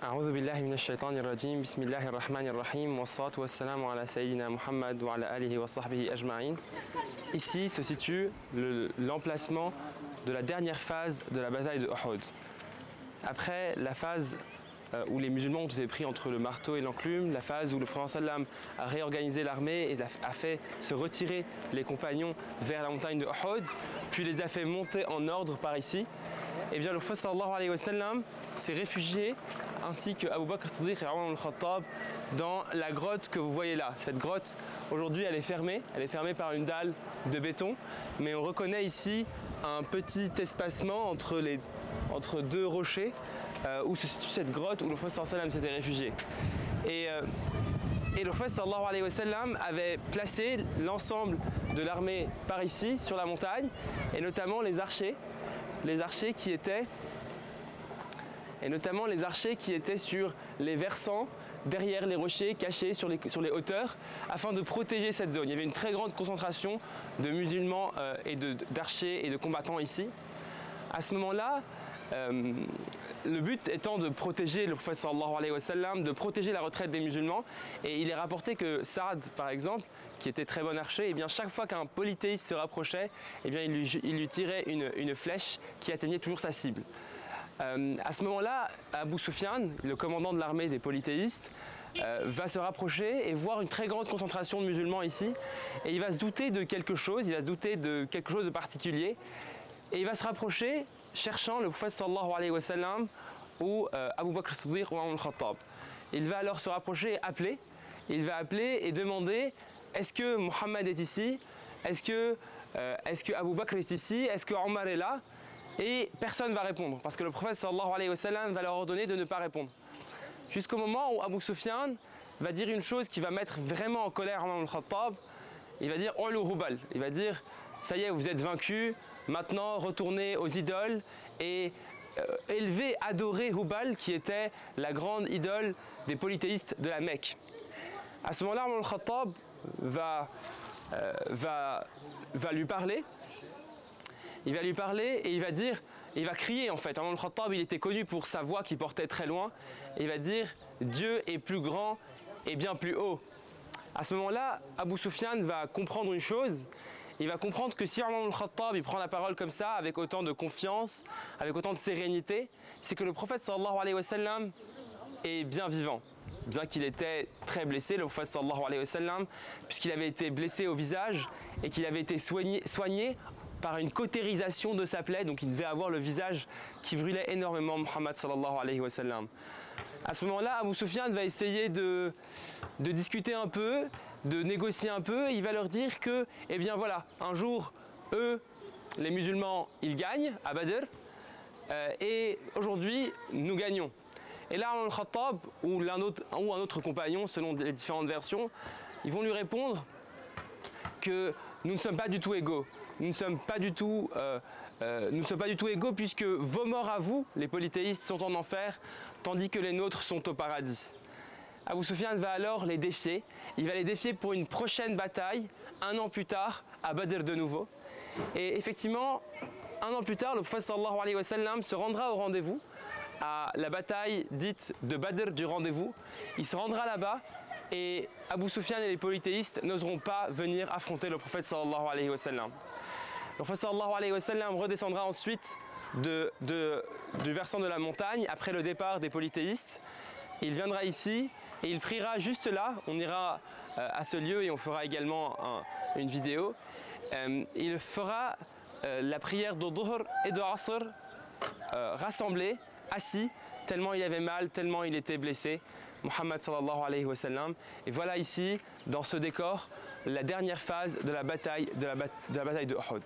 أعوذ بالله من الشيطان الرجيم بسم الله الرحمن الرحيم والصلاة والسلام على سيدنا Muhammad wa ala alihi wa sahbihi ajma'in. Ici se situe l'emplacement de la dernière phase de la bataille de Uhud. Après la phase où les musulmans ont été pris entre le marteau et l'enclume, la phase où le prophète sallam a réorganisé l'armée et a fait se retirer les compagnons vers la montagne de Uhud, puis les a fait monter en ordre par ici, et bien le prophète sallallahu alayhi wa sallam s'est réfugié ainsi que Abu Bakr as-Siddiq et Omar al-Khattab dans la grotte que vous voyez là. Cette grotte aujourd'hui elle est fermée par une dalle de béton, mais on reconnaît ici un petit espacement entre deux rochers où se situe cette grotte où le prophète sallallahu alayhi wa sallam s'était réfugié. Et le prophète sallallahu alayhi wa sallam avait placé l'ensemble de l'armée par ici sur la montagne, et notamment les archers qui étaient sur les versants, derrière les rochers, cachés sur les hauteurs, afin de protéger cette zone. Il y avait une très grande concentration de musulmans et d'archers et de combattants ici. À ce moment-là, le but étant de protéger le prophète sallallahu alayhi wa sallam, de protéger la retraite des musulmans, et il est rapporté que Saad, par exemple, qui était très bon archer, et bien chaque fois qu'un polythéiste se rapprochait, et bien il lui tirait une flèche qui atteignait toujours sa cible. À ce moment-là, Abu Sufyan, le commandant de l'armée des polythéistes, va se rapprocher et voir une très grande concentration de musulmans ici, et il va se douter de quelque chose, de particulier, et il va se rapprocher cherchant le prophète sallallahu alayhi wa sallam ou Abu Bakr as-Siddiq ou Omar al-Khattab. Il va alors se rapprocher et appeler. Il va appeler et demander: est-ce que Mohammed est ici? Est-ce que Abu Bakr est ici? Est-ce que Omar est là? Et personne ne va répondre, parce que le prophète sallallahu alayhi wa sallam va leur ordonner de ne pas répondre. Jusqu'au moment où Abu Sufyan va dire une chose qui va mettre vraiment en colère Omar al-Khattab. Il va dire: Ulu Hubal. Il va dire: ça y est, vous êtes vaincus, maintenant retournez aux idoles et élevez, adorez Hubal, qui était la grande idole des polythéistes de la Mecque. À ce moment-là, Omar al-Khattab va lui parler. Il va lui parler et il va crier en fait. Omar al-Khattab, il était connu pour sa voix qui portait très loin. Et il va dire: Dieu est plus grand et bien plus haut. À ce moment-là, Abu Sufyan va comprendre une chose. Il va comprendre que si Omar al-Khattab il prend la parole comme ça, avec autant de confiance, avec autant de sérénité, c'est que le prophète sallallahu alayhi wa sallam est bien vivant. Bien qu'il était très blessé, le prophète sallallahu alayhi wa sallam, puisqu'il avait été blessé au visage et qu'il avait été soigné par une cautérisation de sa plaie, donc il devait avoir le visage qui brûlait énormément, Muhammad sallallahu alayhi wa sallam. À ce moment-là, Abu Sufyan va essayer de discuter un peu, de négocier un peu, et il va leur dire que, eh bien voilà, un jour, eux, les musulmans, ils gagnent à Badr, et aujourd'hui, nous gagnons. Et là, al-Khattab ou un autre compagnon, selon les différentes versions, ils vont lui répondre que nous ne sommes pas du tout égaux. Nous ne sommes pas du tout égaux, puisque vos morts à vous, les polythéistes, sont en enfer, tandis que les nôtres sont au paradis. Abu Sufyan va alors les défier. Il va les défier pour une prochaine bataille, un an plus tard, à Badr de nouveau. Et effectivement, un an plus tard, le prophète sallallahu alayhi wa sallam se rendra au rendez-vous, à la bataille dite de Badr du rendez-vous. Il se rendra là-bas, et Abu Sufyan et les polythéistes n'oseront pas venir affronter le prophète sallallahu alayhi wa sallam. Le prophète sallallahu alayhi wa sallam redescendra ensuite du versant de la montagne après le départ des polythéistes. Il viendra ici et il priera juste là. On ira à ce lieu et on fera également une vidéo. Il fera la prière de Dhuhr et de Asr rassemblés, assis, tellement il avait mal, tellement il était blessé, Muhammad sallallahu alayhi wa sallam. Et voilà ici, dans ce décor, la dernière phase de la bataille de Uhud.